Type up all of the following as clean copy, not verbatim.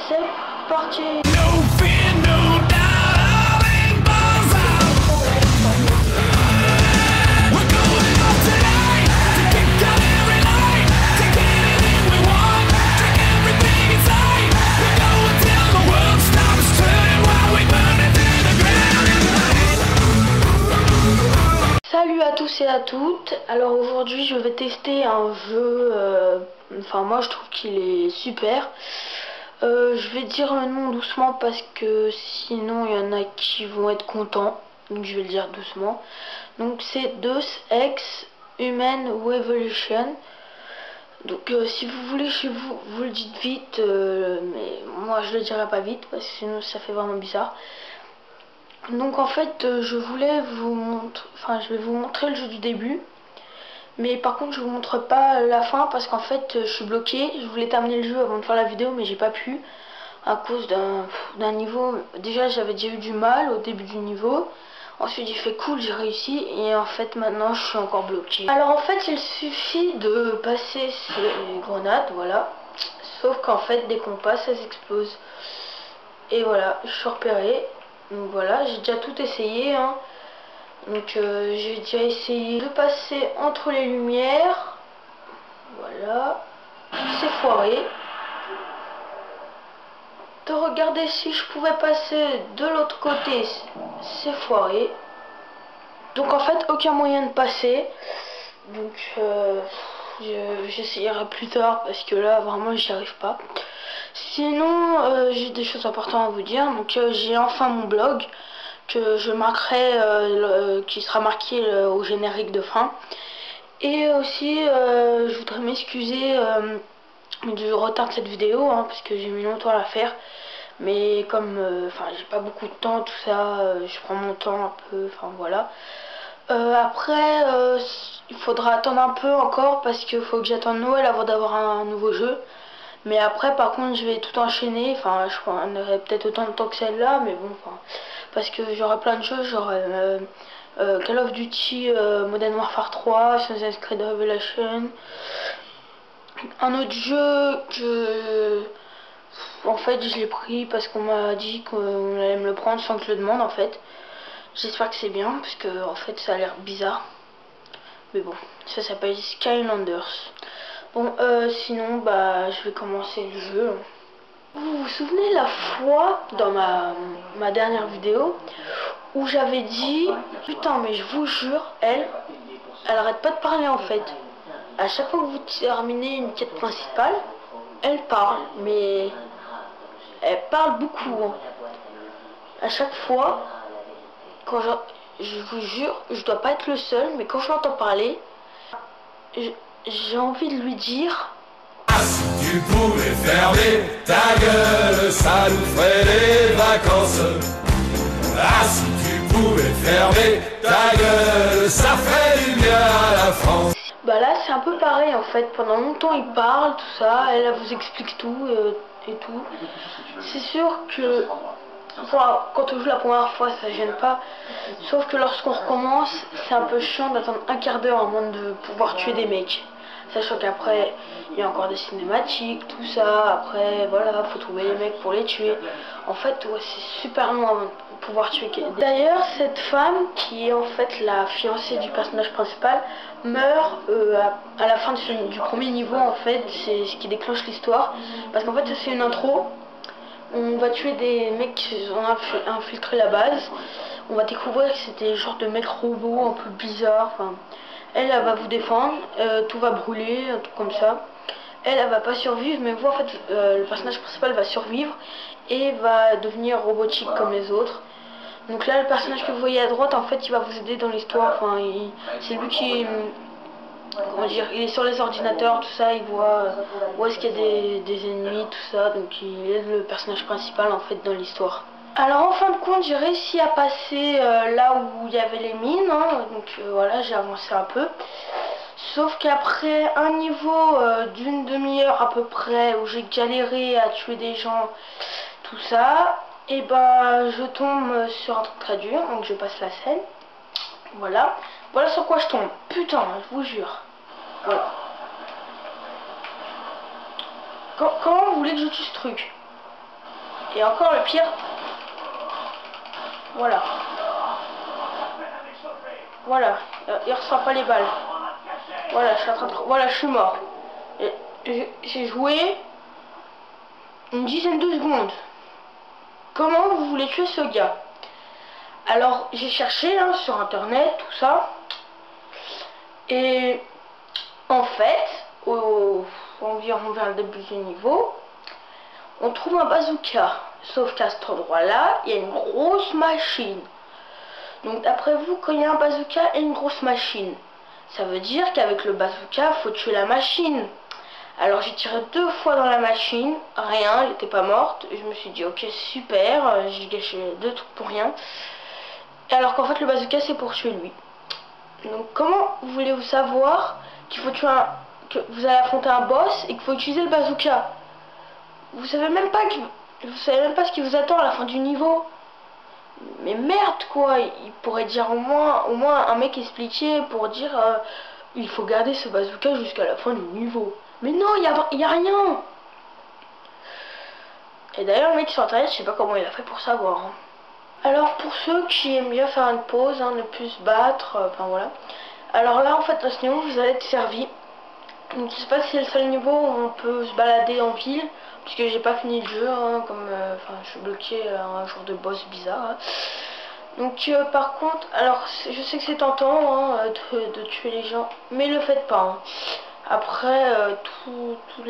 c'est parti. Salut à tous et à toutes. Alors aujourd'hui je vais tester un jeu, enfin moi je trouve qu'il est super. Je vais dire le nom doucement parce que sinon il y en a qui vont être contents. Donc je vais le dire doucement. Donc c'est Deus Ex Human Revolution. Donc si vous voulez chez vous, vous le dites vite, mais moi je le dirai pas vite parce que sinon ça fait vraiment bizarre. Donc en fait je voulais vous montrer, enfin je vais vous montrer le jeu du début, mais par contre je vous montre pas la fin parce qu'en fait je suis bloqué. Je voulais terminer le jeu avant de faire la vidéo mais j'ai pas pu à cause d'un niveau. Déjà j'avais déjà eu du mal au début du niveau, ensuite j'ai fait cool, j'ai réussi, et en fait maintenant je suis encore bloqué. Alors en fait il suffit de passer ces grenades, voilà, sauf qu'en fait dès qu'on passe elles explosent. Et voilà, je suis repéré. Donc voilà, j'ai déjà tout essayé, hein. Donc j'ai déjà essayé de passer entre les lumières. Voilà, c'est foiré. De regarder si je pouvais passer de l'autre côté, c'est foiré. Donc en fait aucun moyen de passer. Donc j'essayerai plus tard parce que là vraiment j'y arrive pas. Sinon j'ai des choses importantes à vous dire. Donc j'ai enfin mon blog que je marquerai, qui sera marqué au générique de fin. Et aussi je voudrais m'excuser du retard de cette vidéo, hein, parce que j'ai mis longtemps à la faire. Mais comme enfin j'ai pas beaucoup de temps, tout ça, je prends mon temps un peu, enfin voilà. Après il faudra attendre un peu encore parce qu'il faut que j'attende Noël avant d'avoir un nouveau jeu. Mais après par contre je vais tout enchaîner, enfin je prendrai peut-être autant de temps que celle-là, mais bon, enfin, parce que j'aurai plein de choses, j'aurai Call of Duty Modern Warfare 3, Assassin's Creed Revelation, un autre jeu que en fait je l'ai pris parce qu'on m'a dit qu'on allait me le prendre sans que je le demande en fait. J'espère que c'est bien parce que en fait ça a l'air bizarre. Mais bon, ça s'appelle Skylanders. Bon, sinon, bah, je vais commencer le jeu. Vous vous souvenez la fois dans ma dernière vidéo où j'avais dit putain, mais je vous jure, elle arrête pas de parler en fait. À chaque fois que vous terminez une quête principale, elle parle, mais elle parle beaucoup, hein. À chaque fois, quand je vous jure, je dois pas être le seul, mais quand je l'entends parler, j'ai envie de lui dire: ah, si tu pouvais fermer ta gueule, ça nous ferait des vacances. Ah, si tu pouvais fermer ta gueule, ça ferait du bien à la France. Bah là c'est un peu pareil en fait, pendant longtemps il parle, tout ça, elle vous explique tout et tout. C'est sûr que enfin, quand on joue la première fois ça gêne pas, sauf que lorsqu'on recommence c'est un peu chiant d'attendre un quart d'heure avant de pouvoir tuer des mecs. Sachant qu'après il y a encore des cinématiques, tout ça, après voilà, faut trouver les mecs pour les tuer. En fait ouais, c'est super long avant de pouvoir tuer. D'ailleurs cette femme qui est en fait la fiancée du personnage principal meurt à la fin du premier niveau en fait. C'est ce qui déclenche l'histoire, parce qu'en fait ça c'est une intro. On va tuer des mecs qui ont infiltré la base. On va découvrir que c'était genre de mecs robots un peu bizarres. Enfin, elle va vous défendre, tout va brûler, un truc comme ça. Elle va pas survivre, mais vous en fait le personnage principal va survivre et va devenir robotique comme les autres. Donc là le personnage que vous voyez à droite en fait il va vous aider dans l'histoire. Enfin, c'est lui qui, comment dire, il est sur les ordinateurs, tout ça, il voit où est-ce qu'il y a des ennemis, tout ça, donc il aide le personnage principal en fait dans l'histoire. Alors en fin de compte j'ai réussi à passer là où il y avait les mines, hein, donc voilà, j'ai avancé un peu. Sauf qu'après un niveau d'une demi-heure à peu près où j'ai galéré à tuer des gens, tout ça, et ben je tombe sur un truc très dur, donc je passe la scène. Voilà, voilà sur quoi je tombe. Putain, je vous jure. Voilà. Comment vous voulez que je tue ce truc? Et encore le pire. Voilà. Voilà. Il ressort pas les balles. Voilà, voilà, je suis mort. J'ai joué une dizaine de secondes. Comment vous voulez tuer ce gars? Alors j'ai cherché là, sur internet, tout ça. Et en fait, environ vers le début du niveau, on trouve un bazooka. Sauf qu'à cet endroit-là, il y a une grosse machine. Donc d'après vous, quand il y a un bazooka et une grosse machine, ça veut dire qu'avec le bazooka, faut tuer la machine. Alors j'ai tiré 2 fois dans la machine, rien, elle n'était pas morte. Je me suis dit ok super, j'ai gâché 2 trucs pour rien. Alors qu'en fait le bazooka c'est pour tuer lui. Donc comment voulez-vous savoir qu'il faut tuer que vous allez affronter un boss et qu'il faut utiliser le bazooka? Vous savez même pas ce qui vous attend à la fin du niveau. Mais merde quoi, il pourrait dire au moins un mec expliqué pour dire il faut garder ce bazooka jusqu'à la fin du niveau. Mais non, il y a rien. Et d'ailleurs le mec sur internet, je sais pas comment il a fait pour savoir. Hein. Alors pour ceux qui aiment bien faire une pause, hein, ne plus se battre, enfin voilà. Alors là en fait dans ce niveau vous allez être servi. Donc je sais pas si c'est le seul niveau où on peut se balader en ville. Puisque j'ai pas fini le jeu, hein, comme je suis bloqué un jour de boss bizarre. Hein. Donc par contre, alors je sais que c'est tentant hein, de tuer les gens, mais le faites pas. Hein. Après toute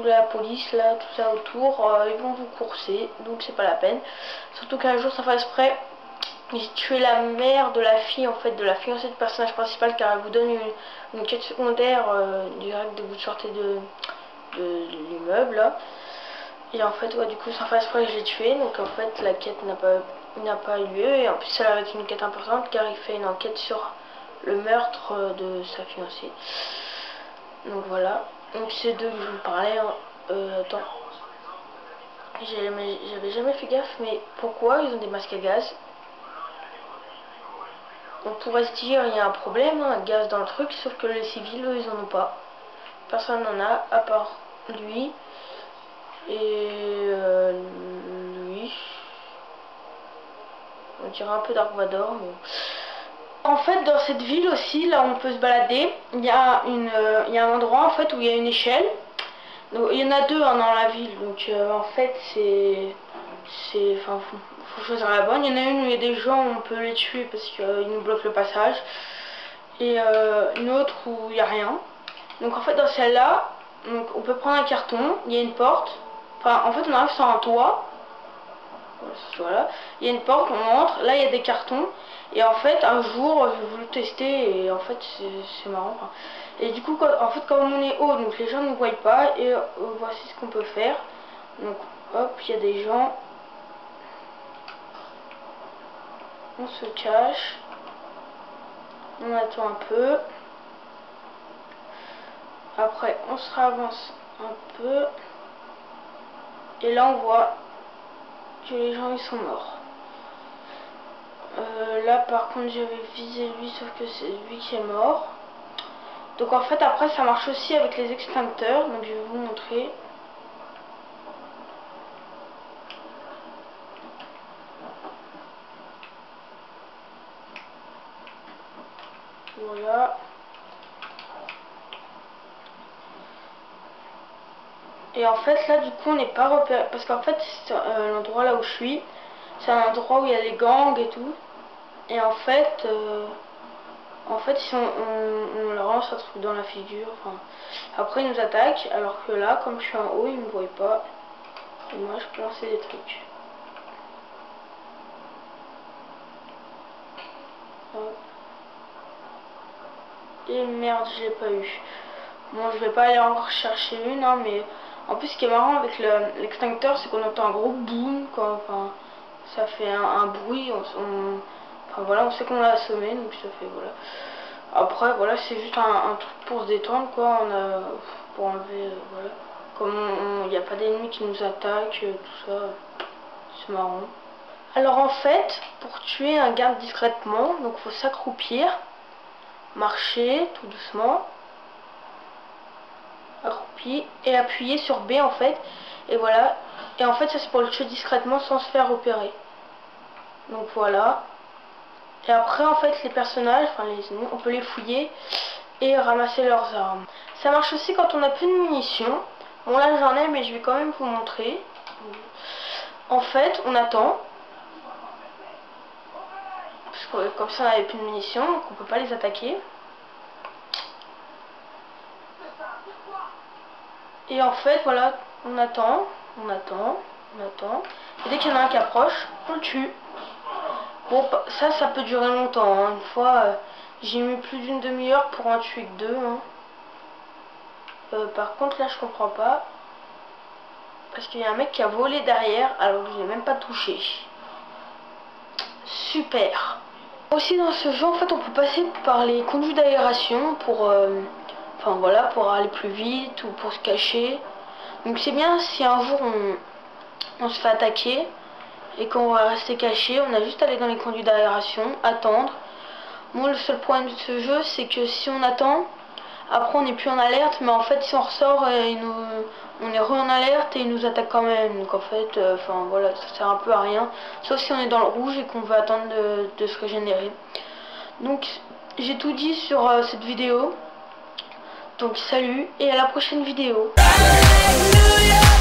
la police là, tout ça autour, ils vont vous courser, donc c'est pas la peine. Surtout qu'un jour, ça fait exprès, j'ai tué la mère de la fille en fait, de la fiancée du personnage principal, car elle vous donne une quête secondaire direct de vous sortez de l'immeuble là. Et en fait ouais, du coup sans faire exprès je l'ai tué, donc en fait la quête n'a pas eu lieu, et en plus elle avait une quête importante car il fait une enquête sur le meurtre de sa fiancée. Donc voilà, donc c'est d'eux que je vous parlais. Attends, j'avais jamais fait gaffe, mais pourquoi ils ont des masques à gaz? On pourrait se dire il y a un problème, hein, un gaz dans le truc, sauf que les civils eux ils en ont pas. Personne n'en a à part lui et lui. On dirait un peu Dark Vador, mais... En fait dans cette ville aussi, là où on peut se balader, il y a un endroit en fait où il y a une échelle. Donc, il y en a 2 hein, dans la ville, donc en fait faut choisir la bonne. Il y en a une où il y a des gens, on peut les tuer parce qu'ils nous bloquent le passage. Et une autre où il n'y a rien. Donc en fait dans celle-là, on peut prendre un carton, il y a une porte. Enfin en fait on arrive sur un toit. Voilà. Il y a une porte, on entre, là il y a des cartons. Et en fait un jour j'ai voulu tester et en fait c'est marrant. Enfin. Et du coup quand on est haut, donc les gens ne nous voient pas. Et voici ce qu'on peut faire. Donc hop, il y a des gens. On se cache. On attend un peu. Après on se avance un peu. Et là on voit que les gens ils sont morts. Là par contre j'avais visé lui, sauf que c'est lui qui est mort. Donc en fait après ça marche aussi avec les extincteurs. Donc je vais vous montrer. Voilà. Et en fait là du coup on n'est pas repéré, parce qu'en fait l'endroit là où je suis, c'est un endroit où il y a les gangs et tout. Et en fait si on leur lance un truc dans la figure, enfin, après ils nous attaquent, alors que là comme je suis en haut ils me voient pas. Et moi je peux lancer des trucs. Hop. Et merde, je l'ai pas eu. Bon, je vais pas aller en rechercher une, hein, mais en plus ce qui est marrant avec l'extincteur, c'est qu'on entend un gros boom, quoi. Enfin, ça fait un bruit, enfin voilà, on sait qu'on l'a assommé, donc ça fait voilà. Après voilà, c'est juste un truc pour se détendre, quoi. Pour enlever, voilà. Comme il n'y a pas d'ennemis qui nous attaquent, tout ça, c'est marrant. Alors en fait, pour tuer un garde discrètement, donc faut s'accroupir, marcher tout doucement, accroupi, et appuyer sur B en fait, et voilà, Et en fait ça c'est pour le tuer discrètement sans se faire opérer. Donc voilà. Et après en fait les personnages, enfin les ennemis, on peut les fouiller et ramasser leurs armes. Ça marche aussi quand on a plus de munitions. Bon là j'en ai mais je vais quand même vous montrer. En fait on attend. Parce que comme ça on n'avait plus de munitions, donc on peut pas les attaquer. Et en fait voilà, on attend. Et dès qu'il y en a un qui approche, on le tue. Bon ça peut durer longtemps. Hein. Une fois j'ai mis plus d'une demi-heure pour en tuer que 2. Hein. Par contre là je comprends pas. Parce qu'il y a un mec qui a volé derrière alors que je l'ai même pas touché. Super. Aussi dans ce jeu en fait on peut passer par les conduits d'aération pour enfin voilà, pour aller plus vite ou pour se cacher. Donc c'est bien si un jour on se fait attaquer et qu'on va rester caché, on a juste à aller dans les conduits d'aération, attendre. Moi le seul problème de ce jeu c'est que si on attend, après on n'est plus en alerte, mais en fait si on ressort on est en alerte et ils nous attaquent quand même. Donc en fait, enfin voilà, ça sert un peu à rien. Sauf si on est dans le rouge et qu'on veut attendre de se régénérer. Donc j'ai tout dit sur cette vidéo. Donc salut et à la prochaine vidéo. Alléluia.